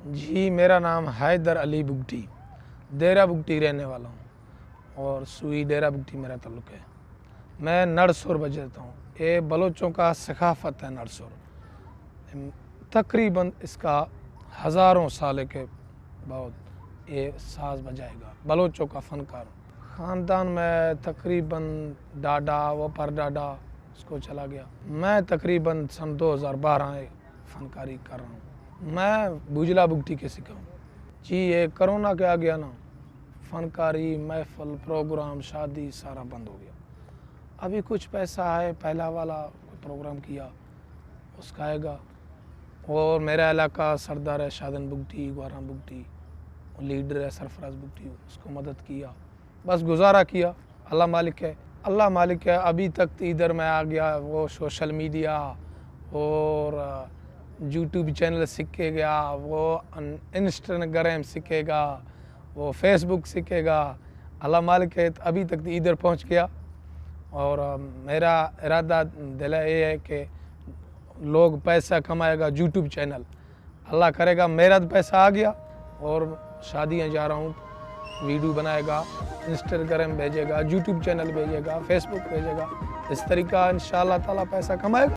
जी, मेरा नाम हैदर अली बुगटी, डेरा बुगटी रहने वाला हूँ और सुई डेरा बुगटी मेरा ताल्लुक़ है। मैं नरसुर बजाता हूँ। ये बलोचों का सकाफ़त है नरसुर। तकरीबन इसका हज़ारों साल के बाद ये साज़ बजाएगा। बलोचों का फ़नकार ख़ानदान में तकरीबन डाडा व परडाडा उसको चला गया। मैं तकरीबन सन 2012 फ़नकारी कर रहा हूँ। मैं बुजला बुगटी के सीखा हूँ। जी, ये कोरोना के आ गया ना, फ़नकारी महफ़िल प्रोग्राम शादी सारा बंद हो गया। अभी कुछ पैसा है, पहला वाला प्रोग्राम किया उसका आएगा। और मेरा इलाका सरदार है शादन बुगटी, ग्वाराम बुगटी, लीडर है सरफराज बुगटी, उसको मदद किया, बस गुजारा किया। अल्लाह मालिक है, अल्लाह मालिक है। अभी तक इधर मैं आ गया, वो सोशल मीडिया और यूट्यूब चैनल सीखे गया, वो इंस्टाग्राम सीखेगा, वो फेसबुक सीखेगा। अल्लाह मालिक है, अभी तक इधर पहुंच गया। और मेरा इरादा दिल ये है कि लोग पैसा कमाएगा यूट्यूब चैनल, अल्लाह करेगा मेरा तो पैसा आ गया और शादियाँ जा रहा हूँ, वीडियो बनाएगा, इंस्टाग्राम भेजेगा, यूट्यूब चैनल भेजेगा, फेसबुक भेजेगा। इस तरीका इंशाअल्लाह ताला पैसा कमाएगा।